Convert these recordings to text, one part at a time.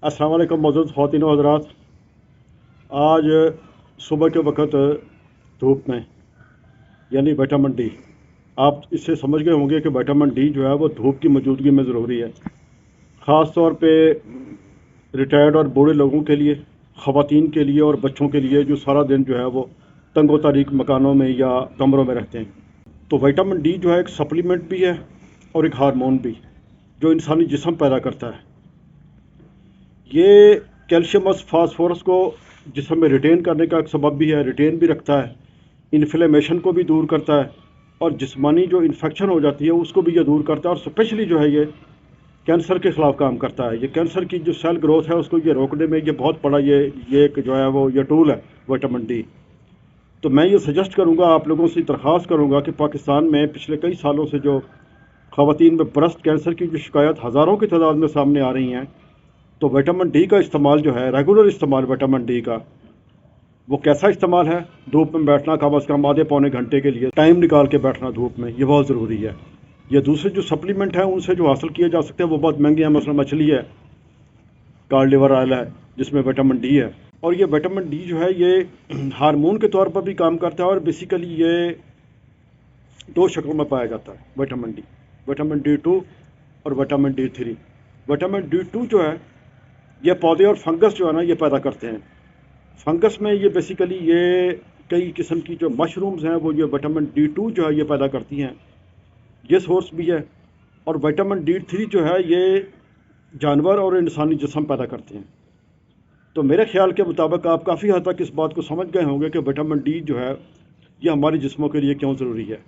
अस्सलाम वालेकुम मौजूद ख़वातीन व हज़रात। आज सुबह के वक्त धूप में यानी विटामिन डी, आप इससे समझ गए होंगे कि विटामिन डी जो है वो धूप की मौजूदगी में ज़रूरी है। ख़ास तौर पे रिटायर्ड और बूढ़े लोगों के लिए, ख़वातीन के लिए और बच्चों के लिए जो सारा दिन जो है वो तंगो तारीक मकानों में या कमरों में रहते हैं। तो विटामिन डी जो है एक सप्लीमेंट भी है और एक हार्मोन भी जो इंसानी जिस्म पैदा करता है। ये कैल्शियम और फास्फोरस को जिस्म में रिटेन करने का एक सबब भी है, रिटेन भी रखता है, इन्फ्लेमेशन को भी दूर करता है और जिस्मानी जो इन्फेक्शन हो जाती है उसको भी ये दूर करता है। और स्पेशली जो है ये कैंसर के ख़िलाफ़ काम करता है। ये कैंसर की जो सेल ग्रोथ है उसको ये रोकने में ये बहुत बड़ा ये एक जो है वो ये टूल है विटामिन डी। तो मैं ये सजेस्ट करूँगा, आप लोगों से दरख्वास्त करूँगा कि पाकिस्तान में पिछले कई सालों से जो ख़वातीन में ब्रेस्ट कैंसर की जो शिकायत हज़ारों की तादाद में सामने आ रही हैं, तो विटामिन डी का इस्तेमाल जो है, रेगुलर इस्तेमाल विटामिन डी का, वो कैसा इस्तेमाल है? धूप में बैठना, कम अज़ कम आधे पौने घंटे के लिए टाइम निकाल के बैठना धूप में, ये बहुत ज़रूरी है। ये दूसरे जो सप्लीमेंट हैं उनसे जो हासिल किए जा सकते हैं वो बहुत महंगे हैं। मसलन मछली है, कॉड लिवर ऑयल है जिसमें विटामिन डी है। और ये विटामिन डी जो है ये हार्मोन के तौर पर भी काम करता है और बेसिकली ये दो शक्लों में पाया जाता है विटामिन डी टू और vitamin D three. Vitamin D two जो है ये पौधे और फंगस जो है ना ये पैदा करते हैं। फंगस में ये बेसिकली ये कई किस्म की जो मशरूम्स हैं वो ये विटामिन डी टू जो है ये पैदा करती हैं, ये सोर्स भी है। और विटामिन डी थ्री जो है ये जानवर और इंसानी जिस्म पैदा करते हैं। तो मेरे ख्याल के मुताबिक आप काफ़ी हद तक इस बात को समझ गए होंगे कि विटामिन डी जो है ये हमारे जिस्मों के लिए क्यों ज़रूरी है।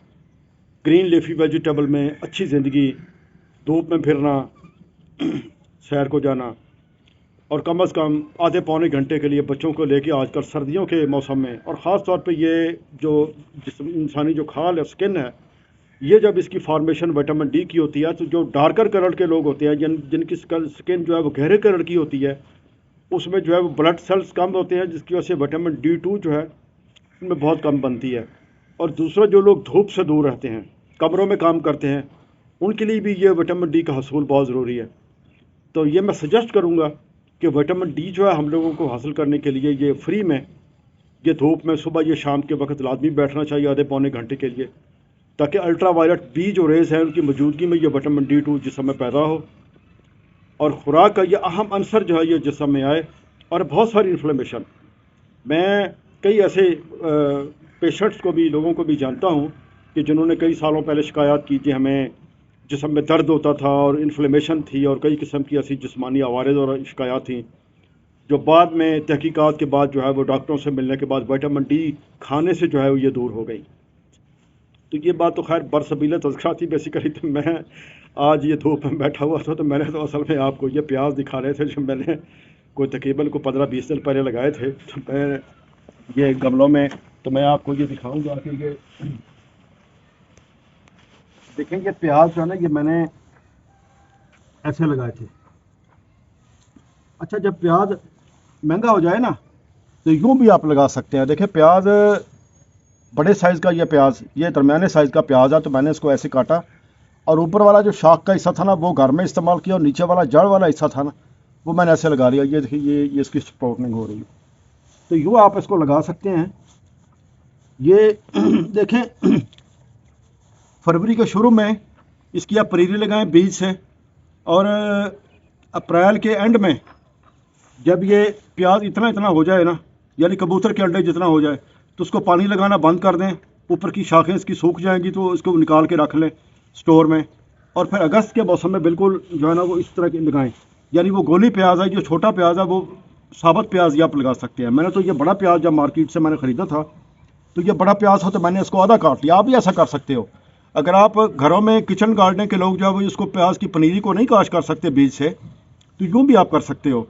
ग्रीन लीफी वेजिटेबल में अच्छी ज़िंदगी, धूप में फिरना, सैर को जाना और कम अज़ कम आधे पौने घंटे के लिए बच्चों को लेके आजकल सर्दियों के मौसम में, और ख़ास तौर पे ये जो जिस्म इंसानी जो खाल है, स्किन है, ये जब इसकी फॉर्मेशन विटामिन डी की होती है तो जो डार्कर कलर के लोग होते हैं जिनकी स्किन जो है वो गहरे कलर की होती है, उसमें जो है वो ब्लड सेल्स कम होते हैं जिसकी वजह से विटामिन डी टू जो है उनमें बहुत कम बनती है। और दूसरा जो लोग धूप से दूर रहते हैं, कमरों में काम करते हैं, उनके लिए भी ये विटामिन डी का हसूल बहुत ज़रूरी है। तो ये मैं सजेस्ट करूँगा कि विटामिन डी जो है हम लोगों को हासिल करने के लिए ये फ्री में, ये धूप में सुबह ये शाम के वक्त लाजमी बैठना चाहिए आधे पौने घंटे के लिए, ताकि अल्ट्रा वायलेट बी जो रेज़ हैं उनकी मौजूदगी में ये विटामिन डी टू जिस्म में पैदा हो और ख़ुराक का ये अहम अंसर जो है ये जिस्म में आए। और बहुत सारी इन्फ्लेमेशन, मैं कई ऐसे पेशेंट्स को भी, लोगों को भी जानता हूँ कि जिन्होंने कई सालों पहले शिकायत की कि हमें जिस्म में दर्द होता था और इन्फ्लेमेशन थी और कई किस्म की ऐसी जिस्मानी आवारेज और शिकायत थी, जो बाद में तहकीकात के बाद जो है वो डॉक्टरों से मिलने के बाद विटामिन डी खाने से जो है वो ये दूर हो गई। तो ये बात तो खैर बरसबील तज़किरा थी बेसिकली। तो मैं आज ये धूप में बैठा हुआ था तो मैंने तो असल में आपको ये प्याज दिखा रहे थे जो मैंने कोई तकरीबन को 15-20 दिन पहले लगाए थे। तो मैं ये गमलों में, तो मैं आपको ये दिखाऊंगा कि ये देखेंगे प्याज जो है ना ये मैंने ऐसे लगाए थे। अच्छा, जब प्याज महंगा हो जाए ना तो यूँ भी आप लगा सकते हैं। देखिए प्याज बड़े साइज़ का, ये प्याज ये दरमियाने साइज़ का प्याज है, तो मैंने इसको ऐसे काटा और ऊपर वाला जो शाख का हिस्सा था ना वो घर में इस्तेमाल किया और नीचे वाला जड़ वाला हिस्सा था ना वो मैंने ऐसे लगा लिया। ये देखिए ये इसकी स्प्राउटनिंग हो रही है, तो यूँ आप इसको लगा सकते हैं। ये देखें फरवरी के शुरू में इसकी आप परीरी लगाएं बीज से, और अप्रैल के एंड में जब ये प्याज इतना इतना हो जाए ना, यानी कबूतर के अंडे जितना हो जाए, तो उसको पानी लगाना बंद कर दें। ऊपर की शाखें इसकी सूख जाएंगी तो इसको निकाल के रख लें स्टोर में, और फिर अगस्त के मौसम में बिल्कुल जो है ना वो इस तरह की लगाएं। यानी वो गोली प्याज है, जो छोटा प्याज है वो साबुत प्याज ही आप लगा सकते हैं। मैंने तो ये बड़ा प्याज जब मार्केट से मैंने ख़रीदा था तो ये बड़ा प्याज हो तो मैंने इसको आधा काट लिया। आप भी ऐसा कर सकते हो। अगर आप घरों में किचन गार्डनिंग के लोग जो है वो इसको प्याज की पनीरी को नहीं काश कर सकते बीज से, तो यूँ भी आप कर सकते हो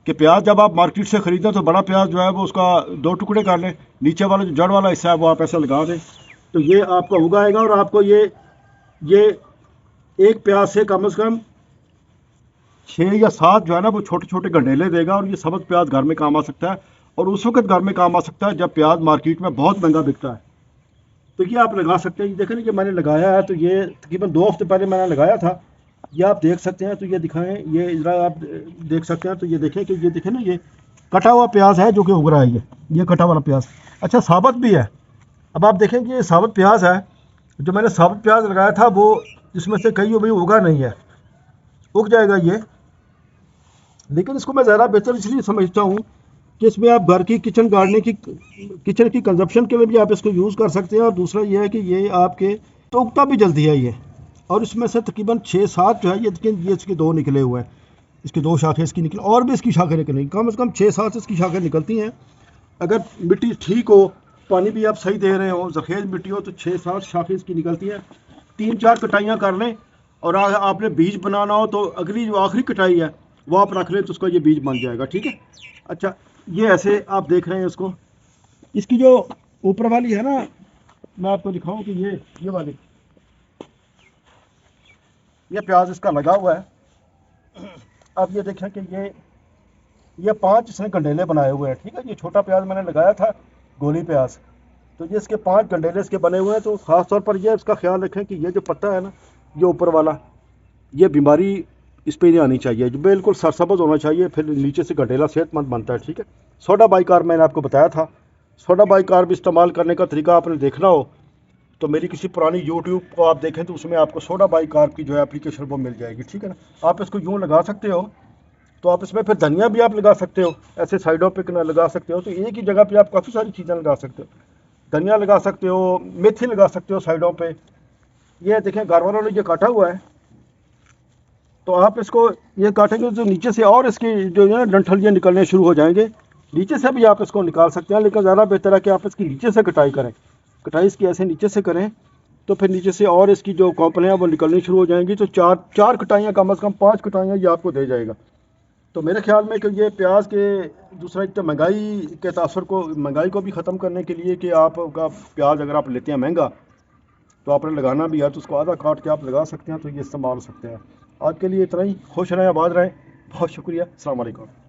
कि प्याज जब आप मार्केट से ख़रीदें तो बड़ा प्याज जो है वो उसका 2 टुकड़े कर लें, नीचे वाला जो जड़ वाला हिस्सा है वो आप ऐसे लगा दें, तो ये आपका उगाएगा और आपको ये एक प्याज से कम से कम 6 या 7 जो है ना वो छोटे छोटे गंडेले देगा। और ये सब्ज़ प्याज घर में काम आ सकता है, और उस वक्त घर में काम आ सकता है जब प्याज मार्केट में बहुत महंगा बिकता है। तो ये आप लगा सकते हैं। देखें ना, ये मैंने लगाया है, तो ये तकरीबन 2 हफ्ते पहले मैंने लगाया था ये आप देख सकते हैं, तो ये दिखाएं, ये ज़रा आप देख सकते हैं, तो ये देखें कि ये देखें ना, ये कटा हुआ प्याज है जो कि उग रहा है, ये कटा वाला प्याज। अच्छा साबुत भी है। अब आप देखें कि ये साबुत प्याज है, जो मैंने साबुत प्याज लगाया था वो इसमें से कई भाई उगा नहीं है, उग जाएगा ये, लेकिन इसको मैं ज़्यादा बेहतर इसलिए समझता हूँ कि इसमें आप घर की किचन गार्डनिंग की, किचन की कंजप्शन के लिए भी आप इसको यूज़ कर सकते हैं। और दूसरा ये है कि ये आपके तो उगता भी जल्दी है ये, और इसमें से तकरीबन 6-7 जो है ये इसके 2 निकले हुए हैं, इसकी 2 शाखें इसकी निकली, और भी इसकी शाखें निकलेंगी, कम से कम 6-7 इसकी शाखें निकलती हैं। अगर मिट्टी ठीक हो, पानी भी आप सही दे रहे हो, जखेज मिट्टी हो, तो 6-7 शाखें इसकी निकलती हैं। 3-4 कटाइयाँ कर लें, और आपने बीज बनाना हो तो अगली जो आखिरी कटाई है वो आप रख लें, तो उसका ये बीज बन जाएगा, ठीक है। अच्छा ये ऐसे आप देख रहे हैं इसको, इसकी जो ऊपर वाली है ना, मैं आपको दिखाऊं कि ये वाली, ये प्याज इसका लगा हुआ है। अब ये देखें कि ये 5 इसने गंडेले बनाए हुए हैं, ठीक है। ये छोटा प्याज मैंने लगाया था, गोली प्याज, तो ये इसके 5 गंडेले इसके बने हुए हैं। तो ख़ास तौर पर ये इसका ख्याल रखें कि ये जो पत्ता है ना, ये ऊपर वाला, ये बीमारी इस पर नहीं आनी चाहिए, जो बिल्कुल सरसब्ज होना चाहिए, फिर नीचे से गंडेला सेहतमंद बनता है, ठीक है। सोडा बाइकार्ब मैंने आपको बताया था, सोडा बाइकार्ब इस्तेमाल करने का तरीका आपने देखना हो तो मेरी किसी पुरानी यूट्यूब को आप देखें, तो उसमें आपको सोडा बाइकार्ब की जो है एप्लीकेशन वो मिल जाएगी, ठीक है ना। आप इसको यूँ लगा सकते हो, तो आप इसमें फिर धनिया भी आप लगा सकते हो, ऐसे साइडों पे लगा सकते हो, तो एक ही जगह पे आप काफ़ी सारी चीज़ें लगा सकते हो। धनिया लगा सकते हो, मेथी लगा सकते हो साइडों पे। ये देखें घर वालों ने ये काटा हुआ है, तो आप इसको ये काटेंगे तो नीचे से और इसकी जो है ना डंठलियाँ निकलने शुरू हो जाएंगे। नीचे से भी आप इसको निकाल सकते हैं, लेकिन ज़्यादा बेहतर है कि आप इसकी नीचे से कटाई करें, कटाई इसकी ऐसे नीचे से करें, तो फिर नीचे से और इसकी जो कॉम्पलियाँ वो निकलनी शुरू हो जाएंगी। तो 4 कटाइयाँ, कम से कम 5 कटाइयाँ ये आपको दे जाएगा। तो मेरे ख्याल में कि ये प्याज के, दूसरा एक तो महंगाई के तासर को, महंगाई को भी ख़त्म करने के लिए कि आपका प्याज अगर आप लेते हैं महंगा, तो आपने लगाना भी है तो उसको आधा काट के आप लगा सकते हैं, तो ये इस्तेमाल हो सकते हैं। आज के लिए इतना ही, खुश रहें, आबाद रहें, बहुत शुक्रिया, अस्सलाम वालेकुम।